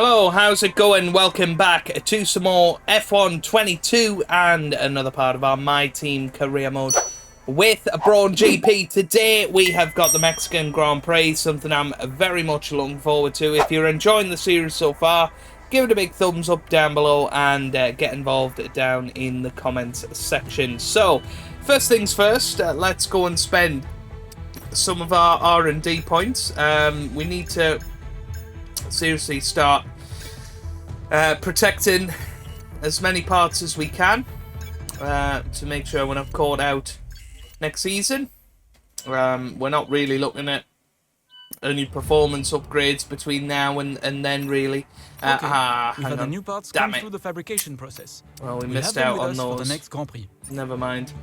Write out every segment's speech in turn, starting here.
Hello, how's it going? Welcome back to some more F1 22 and another part of our My Team career mode with Brawn GP. Today we have got the Mexican Grand Prix, something I'm very much looking forward to. If you're enjoying the series so far, give it a big thumbs up down below and get involved down in the comments section. So, first things first, let's go and spend some of our R&D points. We need to seriously start protecting as many parts as we can to make sure we're not caught out next season. We're not really looking at any performance upgrades between now and then, really. We've had the new parts come through the fabrication process. Well, we missed out on those. For the next Grand Prix. Never mind.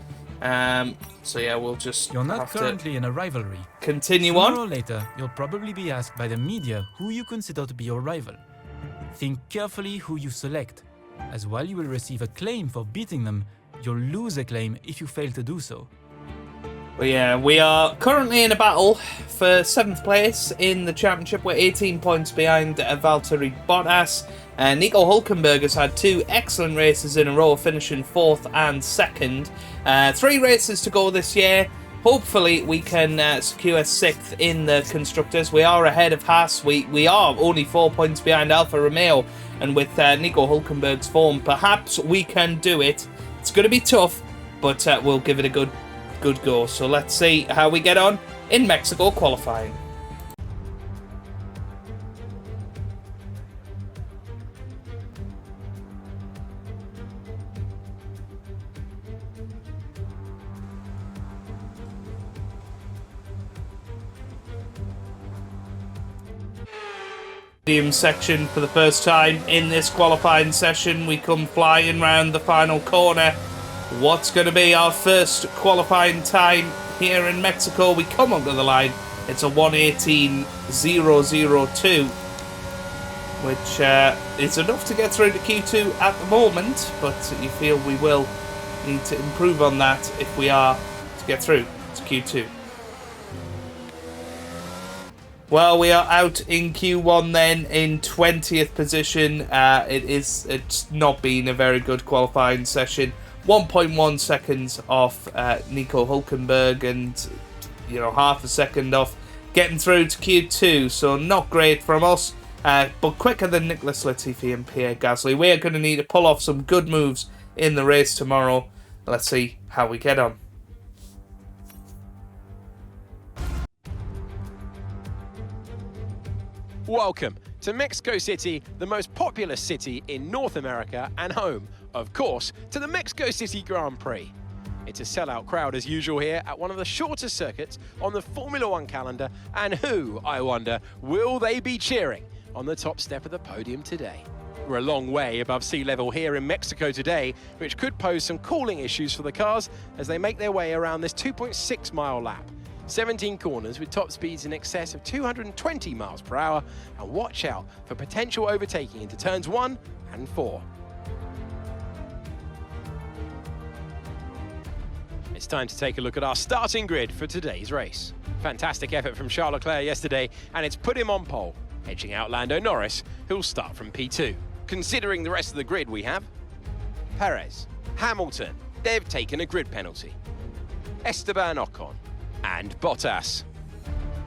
So yeah, we'll just You're not currently in a rivalry. Continue on. Sooner or later, you'll probably be asked by the media who you consider to be your rival. Think carefully who you select, as while you will receive acclaim for beating them, you'll lose acclaim if you fail to do so. Well, yeah, we are currently in a battle for 7th place in the championship. We're 18 points behind Valtteri Bottas. Nico Hülkenberg has had 2 excellent races in a row, finishing 4th and 2nd. 3 races to go this year. Hopefully we can secure 6th in the Constructors. We are ahead of Haas. We are only 4 points behind Alfa Romeo. And with Nico Hülkenberg's form, perhaps we can do it. It's going to be tough, but we'll give it a good go. So let's see how we get on in Mexico qualifying. Section for the first time in this qualifying session. We come flying round the final corner. What's going to be our first qualifying time here in Mexico? We come up to the line. It's a 1:18.002, which is enough to get through to Q2 at the moment, but you feel we will need to improve on that if we are to get through to Q2. Well, we are out in Q1 then in 20th position. It's not been a very good qualifying session. 1.1 seconds off Nico Hülkenberg and, half a second off getting through to Q2. So not great from us, but quicker than Nicholas Latifi and Pierre Gasly. We are going to need to pull off some good moves in the race tomorrow. Let's see how we get on. Welcome to Mexico City, the most populous city in North America and home, of course, to the Mexico City Grand Prix. It's a sellout crowd as usual here at one of the shortest circuits on the Formula One calendar, and who, I wonder, will they be cheering on the top step of the podium today? We're a long way above sea level here in Mexico today, which could pose some cooling issues for the cars as they make their way around this 2.6 mile lap. 17 corners with top speeds in excess of 220 miles per hour, and watch out for potential overtaking into turns 1 and 4. It's time to take a look at our starting grid for today's race. Fantastic effort from Charles Leclerc yesterday, and it's put him on pole, edging out Lando Norris, who'll start from P2. Considering the rest of the grid, we have Perez, Hamilton, they've taken a grid penalty, Esteban Ocon, and Bottas.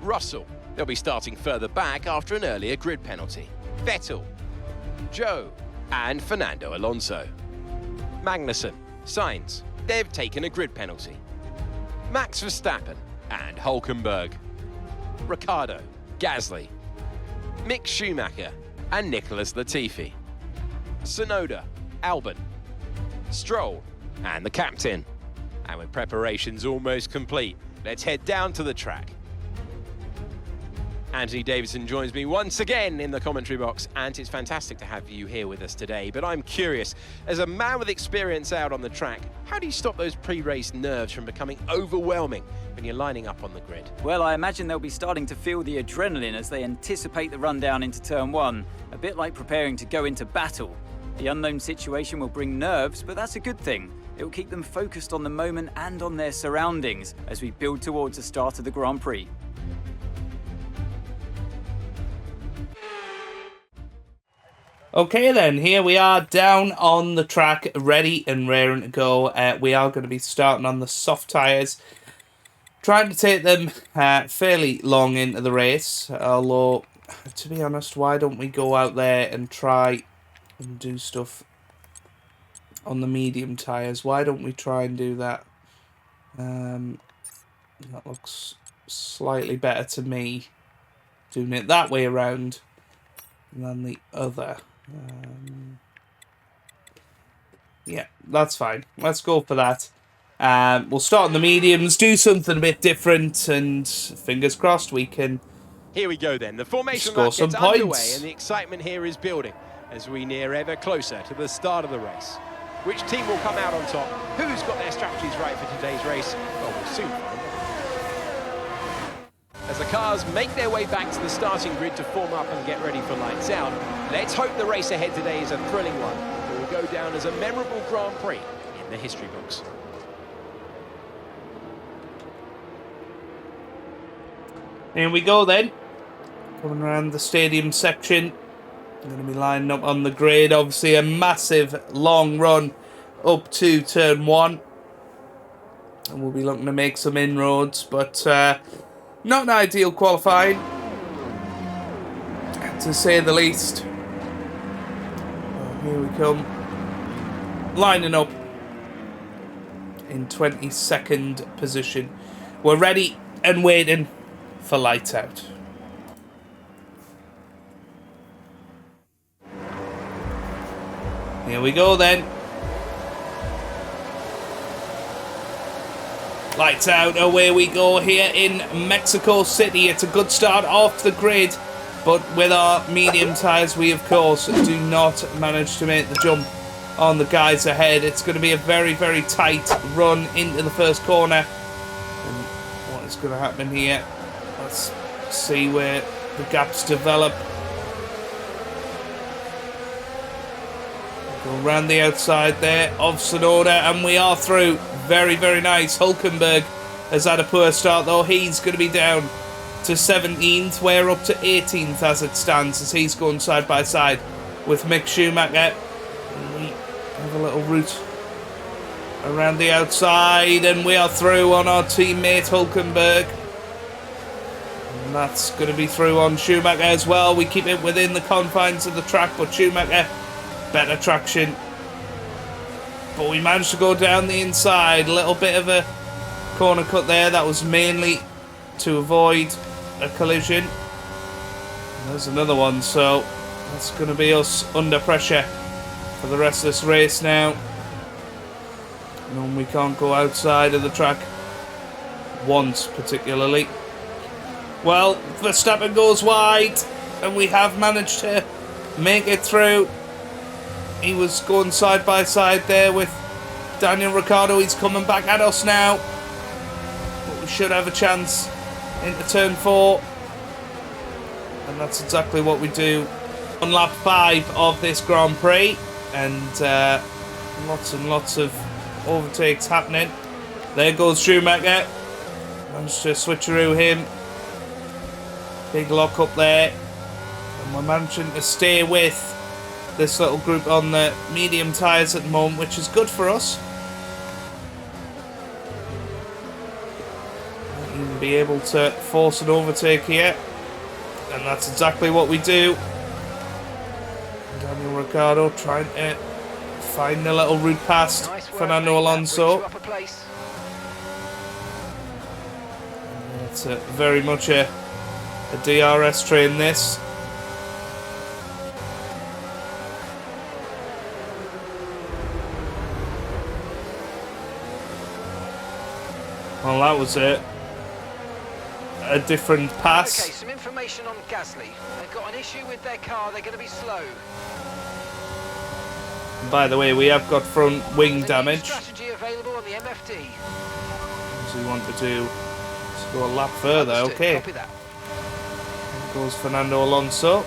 Russell, they'll be starting further back after an earlier grid penalty. Vettel, Joe, and Fernando Alonso. Magnussen, Sainz, they've taken a grid penalty. Max Verstappen and Hülkenberg. Ricciardo, Gasly, Mick Schumacher, and Nicholas Latifi. Tsunoda, Albon, Stroll, and the captain. And with preparations almost complete, let's head down to the track. Anthony Davidson joins me once again in the commentary box, and it's fantastic to have you here with us today. But I'm curious, as a man with experience out on the track, how do you stop those pre-race nerves from becoming overwhelming when you're lining up on the grid? Well, I imagine they'll be starting to feel the adrenaline as they anticipate the rundown into turn 1, a bit like preparing to go into battle. The unknown situation will bring nerves, but that's a good thing. It will keep them focused on the moment and on their surroundings as we build towards the start of the Grand Prix. Okay then, here we are down on the track, ready and raring to go. We are going to be starting on the soft tyres. Trying to take them fairly long into the race, although, to be honest, why don't we go out there and try and do stuff on the medium tyres? Why don't we try and do that? That looks slightly better to me, doing it that way around than the other. Yeah, that's fine. Let's go for that. We'll start on the mediums, do something a bit different, and fingers crossed we can Here we go then. The formation score lap some gets points. underway and the excitement here is building as we near ever closer to the start of the race. Which team will come out on top? Who's got their strategies right for today's race? Well, we'll soon find out. As the cars make their way back to the starting grid to form up and get ready for lights out, let's hope the race ahead today is a thrilling one. It will go down as a memorable Grand Prix in the history books. Here we go then. Coming around the stadium section. I'm going to be lining up on the grid. Obviously a massive long run up to turn 1. And we'll be looking to make some inroads, but not an ideal qualifying, to say the least. Here we come. Lining up in 22nd position. We're ready and waiting for lights out. Here we go then. Lights out, away we go here in Mexico City. It's a good start off the grid, but with our medium tyres we of course do not manage to make the jump on the guys ahead. It's going to be a very, very tight run into the first corner. And what is going to happen here? Let's see where the gaps develop. Go around the outside there of Sonoda, and we are through. Very, very nice. Hulkenberg has had a poor start, though. He's going to be down to 17th. We're up to 18th as it stands, as he's going side by side with Mick Schumacher. And we have a little route around the outside, and we are through on our teammate Hulkenberg. And that's going to be through on Schumacher as well. We keep it within the confines of the track, but Schumacher, better traction. But we managed to go down the inside. A little bit of a corner cut there. That was mainly to avoid a collision. And there's another one, so that's going to be us under pressure for the rest of this race now. And we can't go outside of the track once particularly. Well, Verstappen goes wide, and we have managed to make it through. He was going side by side there with Daniel Ricciardo. He's coming back at us now, but we should have a chance into turn 4, and that's exactly what we do on lap 5 of this Grand Prix. And lots and lots of overtakes happening. There goes Schumacher. Managed to switcheroo him. Big lock up there, and we're managing to stay with this little group on the medium tyres at the moment, which is good for us. We'll even be able to force an overtake here, and that's exactly what we do. Daniel Ricciardo trying to find the little route past Fernando Alonso. It's very much a DRS train, this. Well, that was it. A different pass. Okay, some information on Gasly. They've got an issue with their car. They're going to be slow. By the way, we have got front wing damage. Strategy available on the MFD. What do we want to do? Let's go a lap further. Okay. Copy that. There goes Fernando Alonso.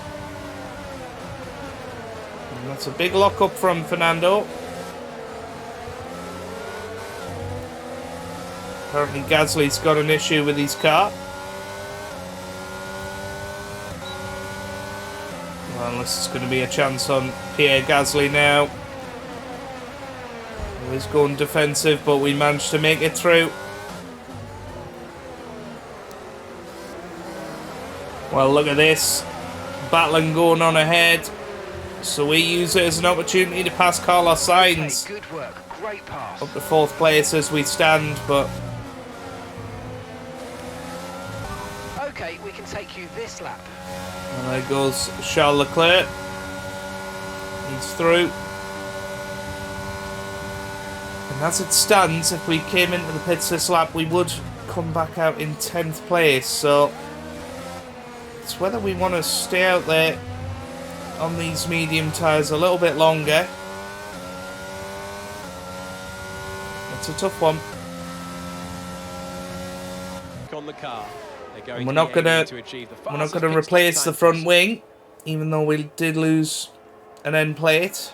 And that's a big lock up from Fernando. Apparently Gasly's got an issue with his car. Well, this is going to be a chance on Pierre Gasly now. He was going defensive, but we managed to make it through. Well, look at this. Battling going on ahead. So we use it as an opportunity to pass Carlos Sainz. Okay, good work. Great pass. Up to 4th place as we stand, but... Okay, we can take you this lap. And there goes Charles Leclerc. He's through. And as it stands, if we came into the pits this lap, we would come back out in 10th place. So it's whether we want to stay out there on these medium tyres a little bit longer. It's a tough one. On the car. And we're not gonna replace the front wing, even though we did lose an end plate.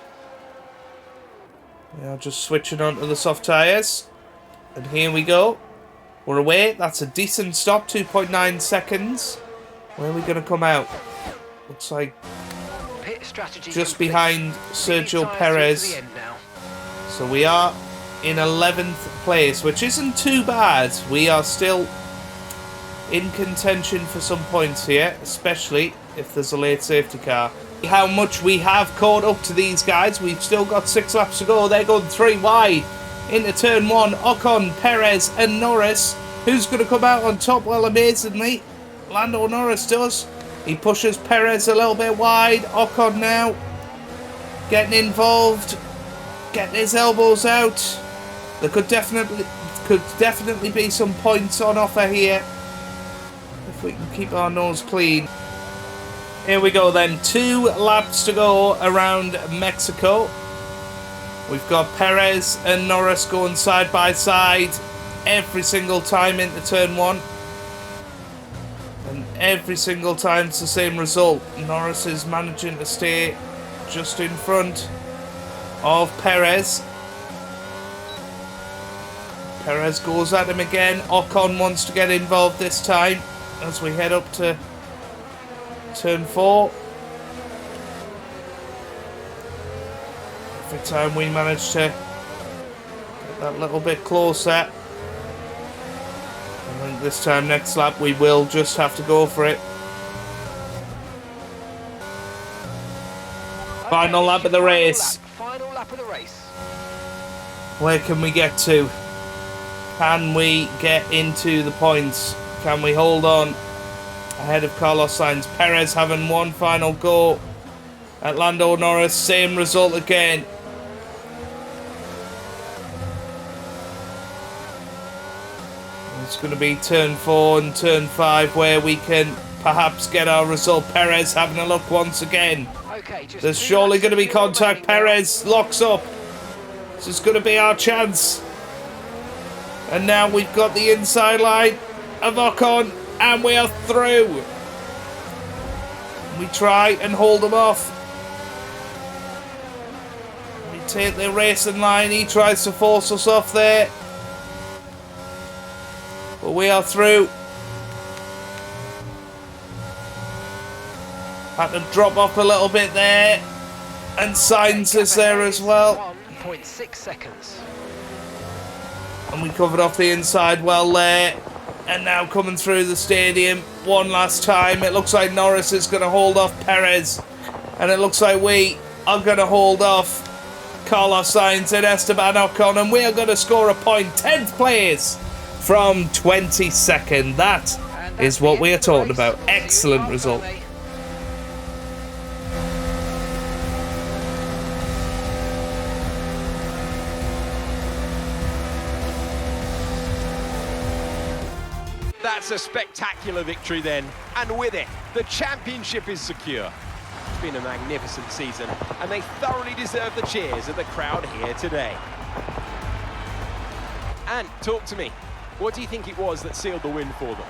We are just switching onto the soft tyres. And here we go. We're away. That's a decent stop, 2.9 seconds. Where are we going to come out? Looks like Pit strategy just complete. behind Sergio Tyres Perez. to the end now. So we are in 11th place, which isn't too bad. We are still in contention for some points here, especially if there's a late safety car. How much we have caught up to these guys. We've still got 6 laps to go. They're going 3 wide into turn 1. Ocon, Perez and Norris. Who's going to come out on top? Well, amazingly, Lando Norris does. He pushes Perez a little bit wide. Ocon now getting involved, getting his elbows out. There could definitely be some points on offer here if we can keep our nose clean. Here we go then, 2 laps to go around Mexico. We've got Perez and Norris going side by side every single time into turn 1. And every single time it's the same result. Norris is managing to stay just in front of Perez. Perez goes at him again. Ocon wants to get involved this time as we head up to turn 4. Every time we manage to get that little bit closer. I think this time next lap we will just have to go for it. Final lap of the race. Final lap of the race. Where can we get to? Can we get into the points? Can we hold on ahead of Carlos Sainz? Perez having one final go at Lando Norris. Same result again. It's going to be turn 4 and turn 5 where we can perhaps get our result. Perez having a look once again. Okay, just There's surely going to be contact. Perez locks up. This is going to be our chance. And now we've got the inside line of Ocon, and we are through. We try and hold him off. We take the racing line. He tries to force us off there. But we are through. Had to drop off a little bit there. And Sainz is there as well. 1.6 seconds. And we covered off the inside well there. And now coming through the stadium one last time. It looks like Norris is going to hold off Perez. And it looks like we are going to hold off Carlos Sainz and Esteban Ocon. And we are going to score a point. 10th place from 22nd. That is what we are talking about. Excellent result. That's a spectacular victory then, and with it, the championship is secure. It's been a magnificent season, and they thoroughly deserve the cheers of the crowd here today. And talk to me, what do you think it was that sealed the win for them?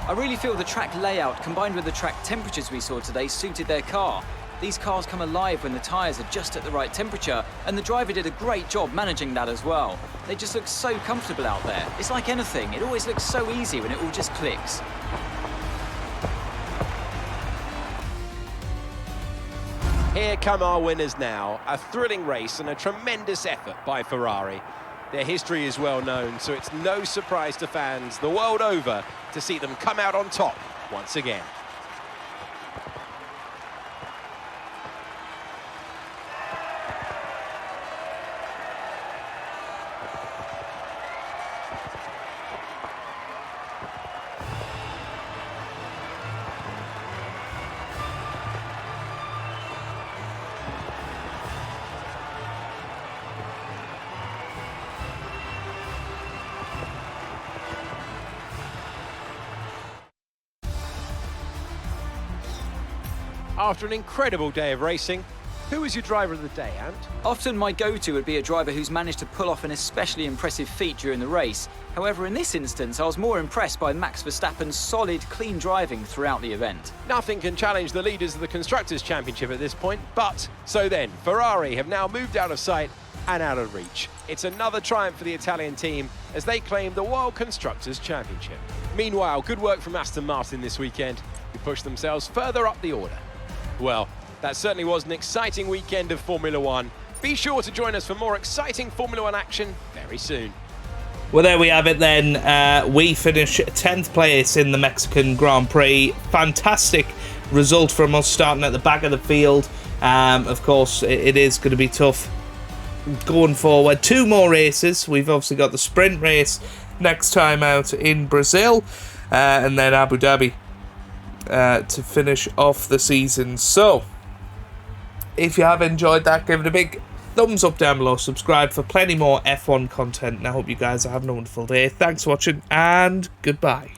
I really feel the track layout combined with the track temperatures we saw today suited their car. These cars come alive when the tyres are just at the right temperature, and the driver did a great job managing that as well. They just look so comfortable out there. It's like anything, it always looks so easy when it all just clicks. Here come our winners now. A thrilling race and a tremendous effort by Ferrari. Their history is well known, so it's no surprise to fans the world over to see them come out on top once again. After an incredible day of racing, who was your driver of the day, Ant? Often my go-to would be a driver who's managed to pull off an especially impressive feat during the race. However, in this instance, I was more impressed by Max Verstappen's solid, clean driving throughout the event. Nothing can challenge the leaders of the Constructors' Championship at this point, but so then, Ferrari have now moved out of sight and out of reach. It's another triumph for the Italian team as they claim the World Constructors' Championship. Meanwhile, good work from Aston Martin this weekend, who pushed themselves further up the order. Well, that certainly was an exciting weekend of Formula One. Be sure to join us for more exciting Formula One action very soon. Well, there we have it then. We finish 10th place in the Mexican Grand Prix. Fantastic result from us starting at the back of the field. Of course, it is going to be tough going forward. 2 more races. We've obviously got the sprint race next time out in Brazil, and then Abu Dhabi to finish off the season. So, if you have enjoyed that, give it a big thumbs up down below. Subscribe for plenty more F1 content. And I hope you guys are having a wonderful day. Thanks for watching, and goodbye.